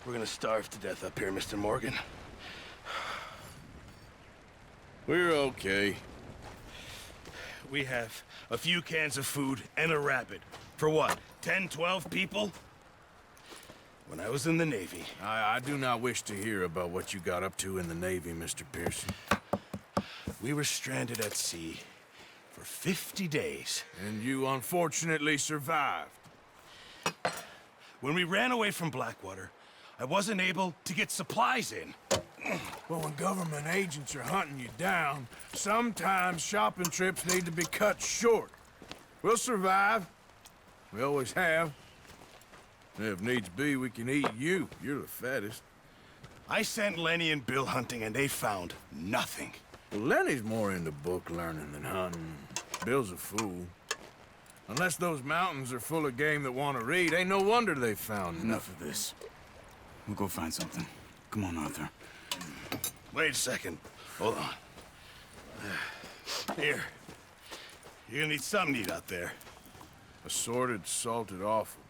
We're gonna starve to death up here, Mr. Morgan. We're okay. We have a few cans of food and a rabbit. For what, 10, 12 people? When I was in the Navy... I do not wish to hear about what you got up to in the Navy, Mr. Pearson. We were stranded at sea for 50 days. And you unfortunately survived. When we ran away from Blackwater, I wasn't able to get supplies in. Well, when government agents are hunting you down, sometimes shopping trips need to be cut short. We'll survive. We always have. If needs be, we can eat you. You're the fattest. I sent Lenny and Bill hunting, and they found nothing. Well, Lenny's more into book learning than hunting. Bill's a fool. Unless those mountains are full of game that want to read, ain't no wonder they found Enough of this. We'll go find something. Come on, Arthur. Wait a second. Hold on. Here. You're gonna need something to eat out there. Assorted, salted offal.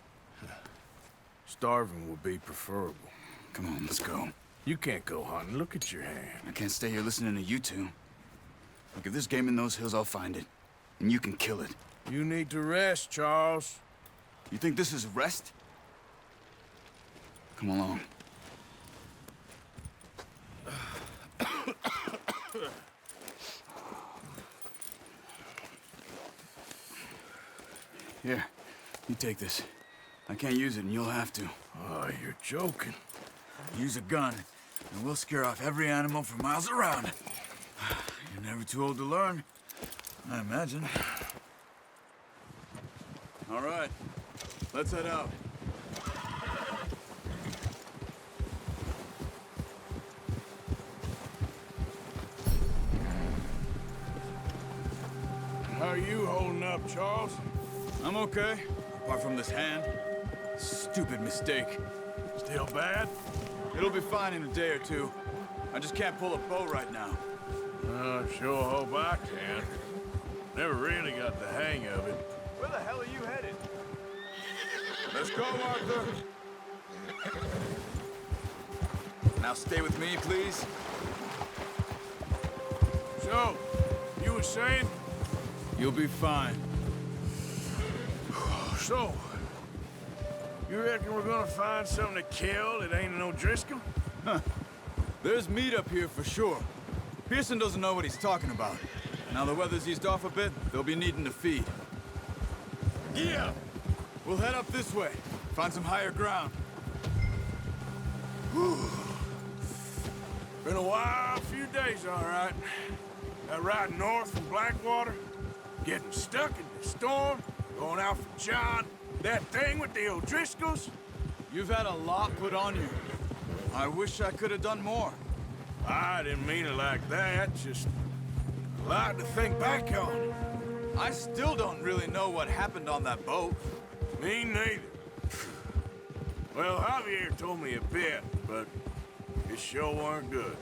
Starving will be preferable. Come on, let's go. You can't go hunting. Look at your hand. I can't stay here listening to you two. Look, if there's game in those hills, I'll find it. And you can kill it. You need to rest, Charles. You think this is rest? Come along. Here, you take this. I can't use it, and you'll have to. Oh, you're joking. Use a gun, and we'll scare off every animal for miles around. You're never too old to learn, I imagine. All right, let's head out. How are you holding up, Charles? I'm okay, apart from this hand. Stupid mistake. Still bad? It'll be fine in a day or two. I just can't pull a bow right now. Sure hope I can. Never really got the hang of it. Where the hell are you headed? Let's go, Arthur. Now stay with me, please. So, you were saying? You'll be fine. So, you reckon we're gonna find something to kill that ain't no Driscoll? Huh. There's meat up here for sure. Pearson doesn't know what he's talking about. Now the weather's eased off a bit, they'll be needing to feed. Yeah! We'll head up this way. Find some higher ground. Whew. Been a wild few days, all right. That ride north from Blackwater, getting stuck in the storm, going out for John, that thing with the O'Driscolls. You've had a lot put on you. I wish I could have done more. I didn't mean it like that, just a lot to think back on. I still don't really know what happened on that boat. Me neither. Well, Javier told me a bit, but it sure weren't good.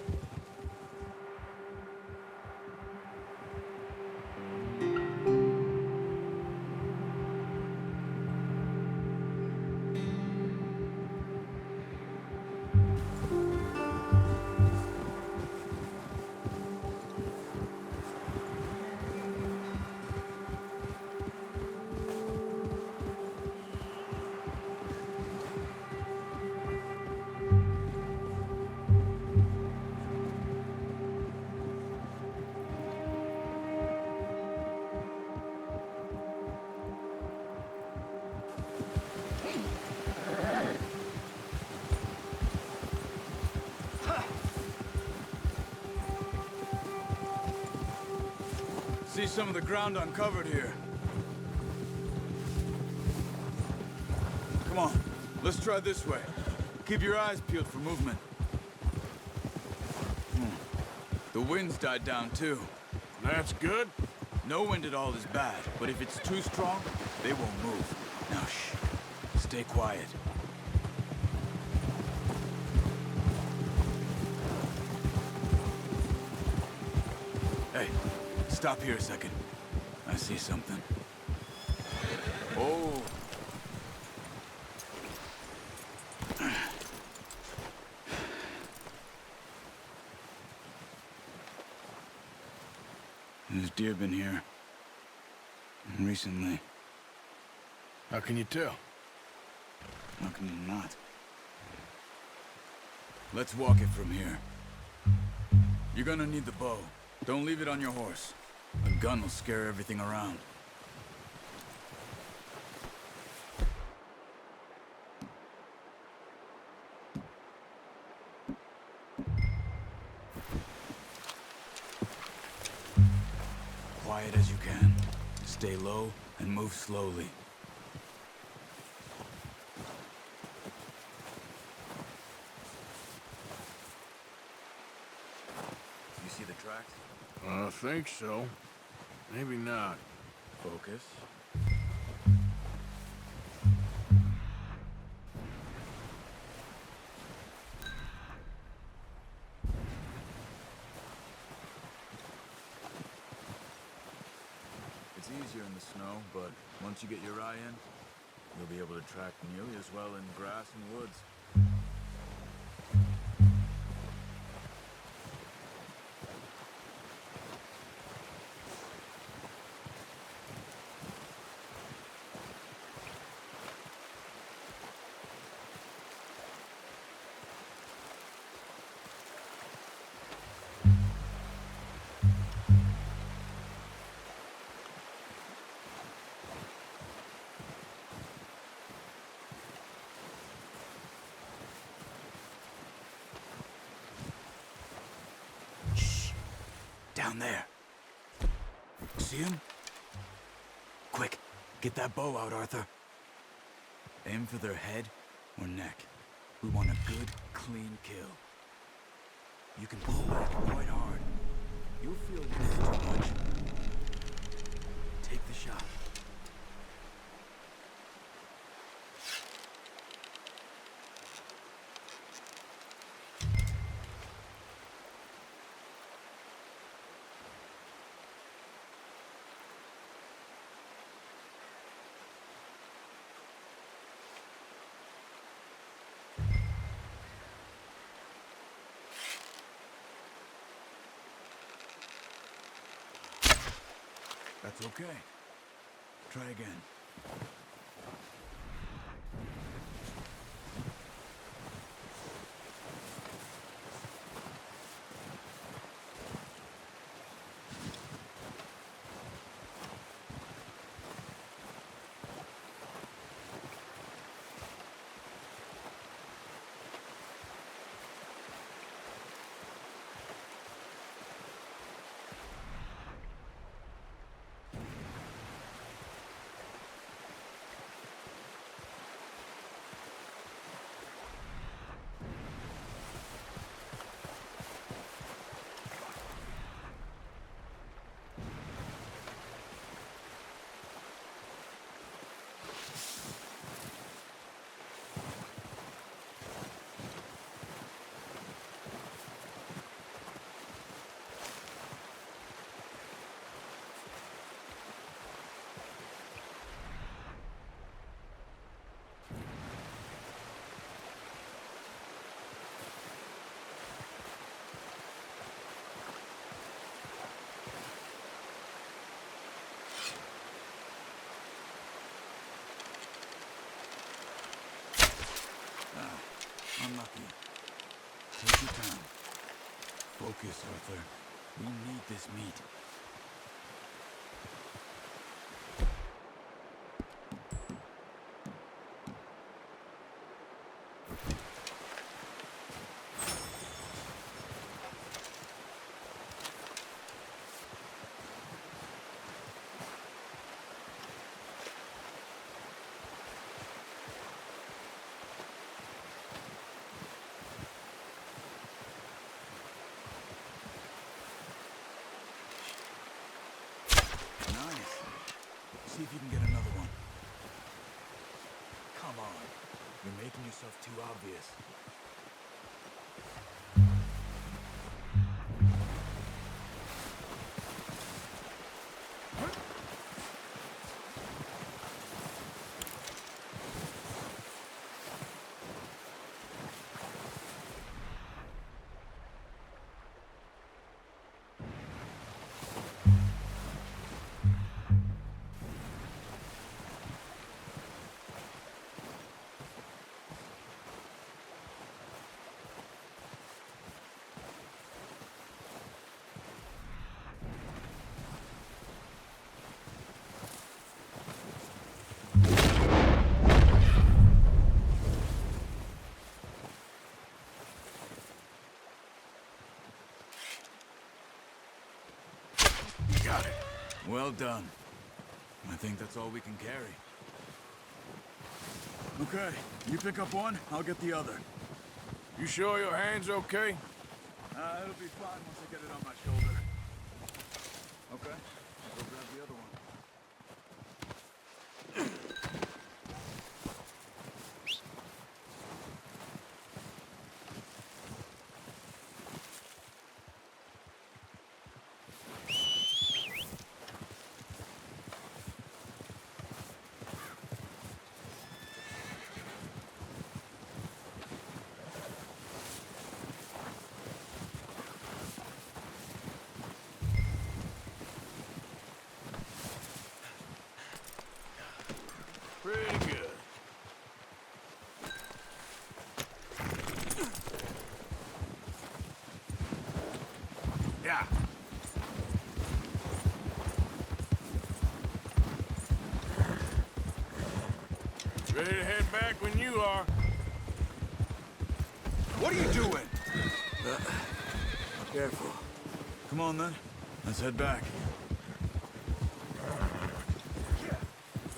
See some of the ground uncovered here. Come on, let's try this way. Keep your eyes peeled for movement. The wind's died down too. That's good. No wind at all is bad, but if it's too strong, they won't move. Now shh, stay quiet. Hey, stop here a second. I see something. Oh. deer been here. Recently. How can you tell? How can you not? Let's walk it from here. You're gonna need the bow. Don't leave it on your horse. A gun will scare everything around. Quiet as you can. Stay low and move slowly. You see the tracks? I think so. Maybe not. Focus. It's easier in the snow, but once you get your eye in, you'll be able to track nearly as well in grass and woods. Down there. See him? Quick, get that bow out, Arthur. Aim for their head or neck. We want a good, clean kill. You can pull back quite hard. You'll feel it's too much. Take the shot. That's okay. Try again. Unlucky. Take your time. Focus, Arthur. We need this meat. See if you can get another one. Come on. You're making yourself too obvious. Well done. I think that's all we can carry. Okay, you pick up one, I'll get the other. You sure your hand's okay? It'll be fine once I get it on my shoulder. Okay, I'll go grab the other one. Pretty good. Yeah. Ready to head back when you are. What are you doing? Careful. Come on, then. Let's head back.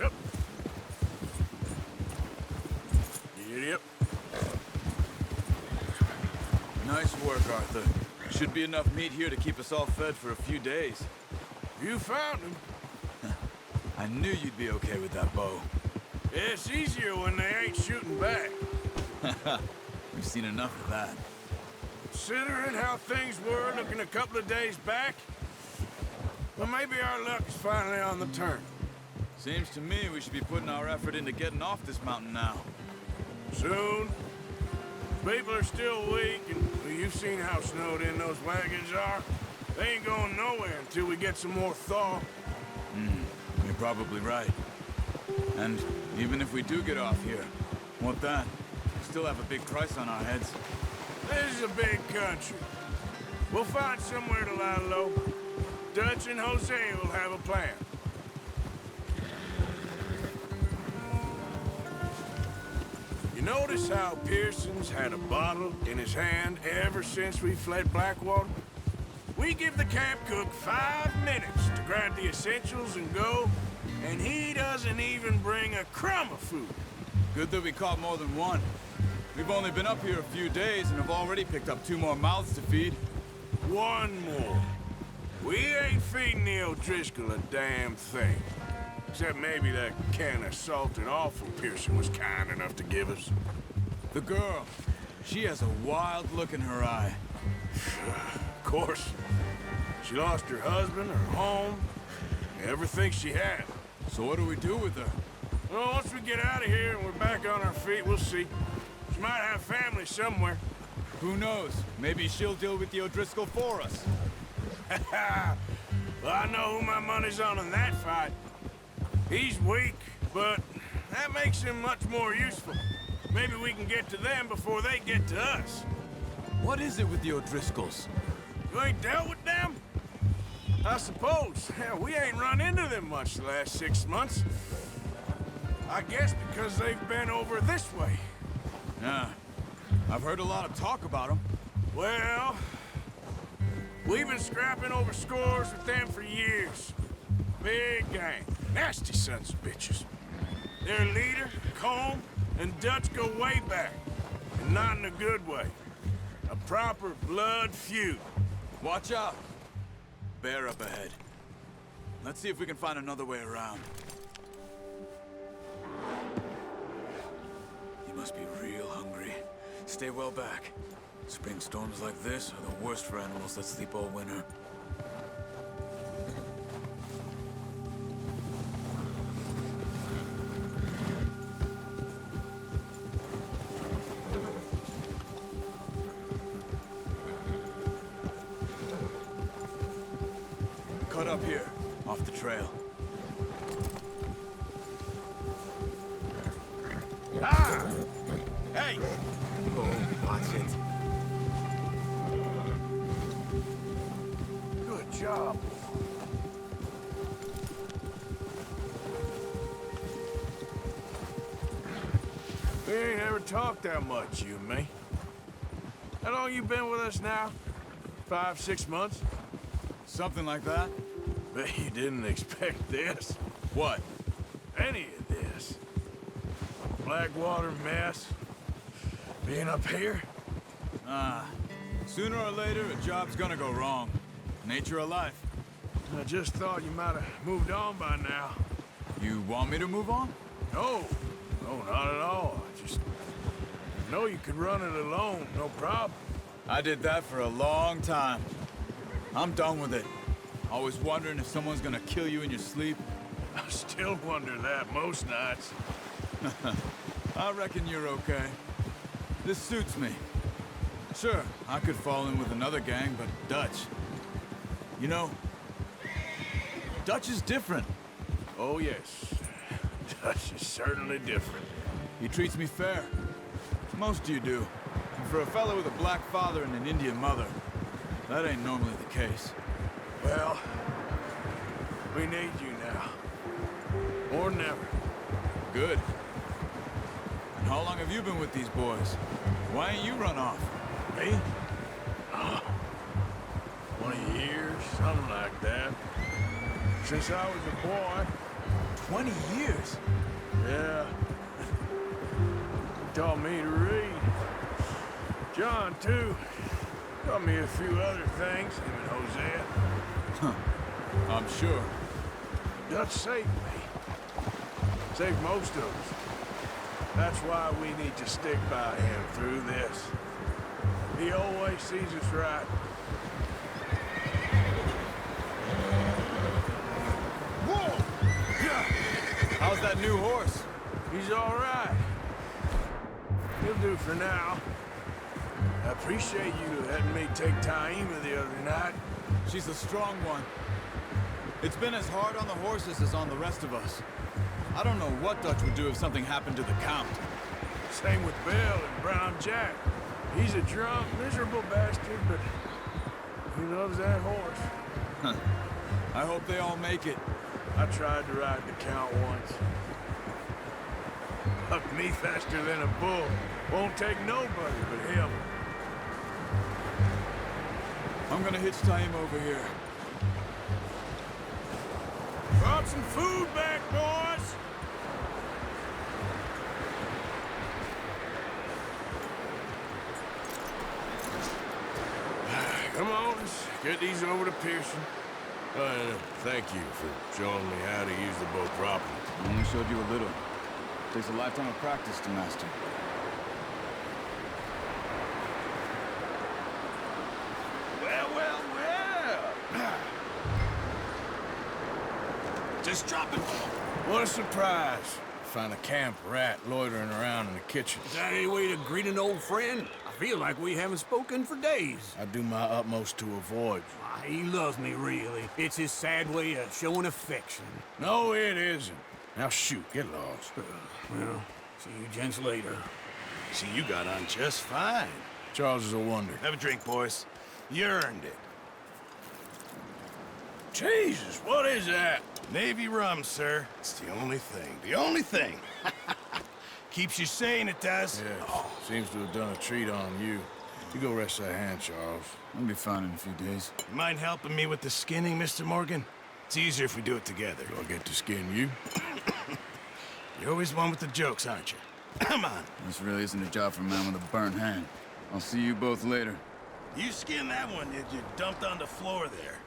Yep. Yep. Nice work, Arthur. Should be enough meat here to keep us all fed for a few days. You found him. I knew you'd be okay with that bow. It's easier when they ain't shooting back. We've seen enough of that. Considering how things were looking a couple of days back, well, maybe our luck is finally on the turn. Seems to me we should be putting our effort into getting off this mountain now. Soon. People are still weak, and well, you've seen how snowed in those wagons are. They ain't going nowhere until we get some more thaw. You're probably right. And even if we do get off here, what then? We still have a big price on our heads. This is a big country. We'll find somewhere to lie low. Dutch and Jose will have a plan. You notice how Pearson's had a bottle in his hand ever since we fled Blackwater? We give the camp cook 5 minutes to grab the essentials and go, and he doesn't even bring a crumb of food. Good that we caught more than one. We've only been up here a few days and have already picked up 2 more mouths to feed. One more. We ain't feeding the O'Driscoll a damn thing. Except maybe that can of salted offal Pearson was kind enough to give us. The girl, she has a wild look in her eye. Of course. She lost her husband, her home, everything she had. So what do we do with her? Well, once we get out of here and we're back on our feet, we'll see. She might have family somewhere. Who knows? Maybe she'll deal with the O'Driscoll for us. Well, I know who my money's on in that fight. He's weak, but that makes him much more useful. Maybe we can get to them before they get to us. What is it with the O'Driscolls? You ain't dealt with them? I suppose. Hell, we ain't run into them much the last 6 months. I guess because they've been over this way. Yeah. I've heard a lot of talk about them. Well, we've been scrapping over scores with them for years. Big gang. Nasty sons of bitches. Their leader, Colm, and Dutch go way back. And not in a good way. A proper blood feud. Watch out. Bear up ahead. Let's see if we can find another way around. You must be real hungry. Stay well back. Spring storms like this are the worst for animals that sleep all winter. Cut up here, off the trail. Ah! Hey! Oh, watch it. Good job. We ain't ever talked that much, you and me. How long you been with us now? 5, 6 months? Something like that. Bet you didn't expect this. What? Any of this. Blackwater mess. Being up here? Sooner or later, a job's gonna go wrong. Nature of life. I just thought you might have moved on by now. You want me to move on? No. No, not at all. I just know you could run it alone, no problem. I did that for a long time. I'm done with it. Always wondering if someone's gonna kill you in your sleep. I still wonder that most nights. I reckon you're okay. This suits me. Sure, I could fall in with another gang, but Dutch... You know, Dutch is different. Oh, yes. Dutch is certainly different. He treats me fair. Most of you do. And for a fellow with a black father and an Indian mother, that ain't normally the case. Well, we need you now. More than ever. Good. And how long have you been with these boys? Why ain't you run off? Me? 20 years, something like that. Since I was a boy. 20 years? Yeah. He taught me to read. John, too. Taught me a few other things, him and Hosea. I'm sure. Dutch saved me. Saved most of us. That's why we need to stick by him through this. He always sees us right. Whoa! Yeah. How's that new horse? He's all right. He'll do for now. I appreciate you letting me take Taima the other night. She's a strong one. It's been as hard on the horses as on the rest of us. I don't know what Dutch would do if something happened to the Count. Same with Bill and Brown Jack. He's a drunk, miserable bastard, but he loves that horse. I hope they all make it. I tried to ride the Count once. Bucked me faster than a bull. Won't take nobody but him. I'm gonna hitch Taima over here. Brought some food back, boys! Come on, let's get these over to Pearson. Thank you for showing me how to use the boat properly. I only showed you a little. Takes a lifetime of practice to master. Well, well, well! Just drop it. What a surprise. Find a camp rat loitering around in the kitchen. Is that any way to greet an old friend? I feel like we haven't spoken for days. I do my utmost to avoid you. Ah, he loves me, really. It's his sad way of showing affection. No, it isn't. Now shoot, get lost. Well, see you gents later. See, you got on just fine. Charles is a wonder. Have a drink, boys. You earned it. Jesus, what is that? Navy rum, sir. It's the only thing. The only thing. Keeps you sane, it does. Yes, seems to have done a treat on you. You go rest that hand, Charles. I'll be fine in a few days. You mind helping me with the skinning, Mr. Morgan? It's easier if we do it together. Do I get to skin you? You're always one with the jokes, aren't you? Come on. This really isn't a job for a man with a burnt hand. I'll see you both later. You skinned that one you dumped on the floor there.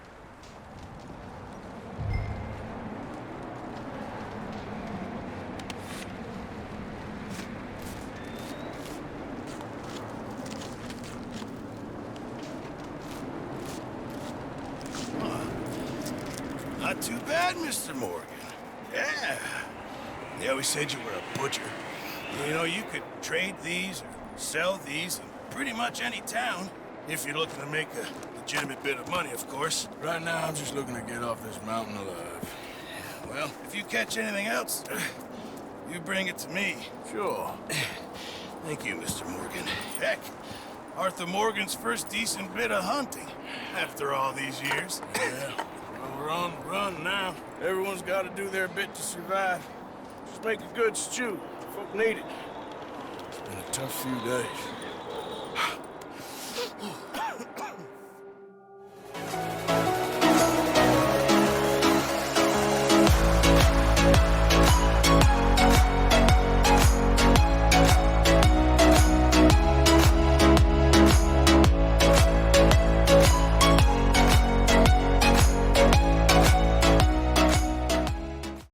Not too bad, Mr. Morgan. Yeah. They always said you were a butcher. You know, you could trade these or sell these in pretty much any town, if you're looking to make a legitimate bit of money, of course. Right now, I'm just looking to get off this mountain alive. Well, if you catch anything else, you bring it to me. Sure. Thank you, Mr. Morgan. Heck, Arthur Morgan's first decent bit of hunting, after all these years. Yeah. Well, we're on the run now. Everyone's got to do their bit to survive. Just make a good stew. Folk need it. It's been a tough few days.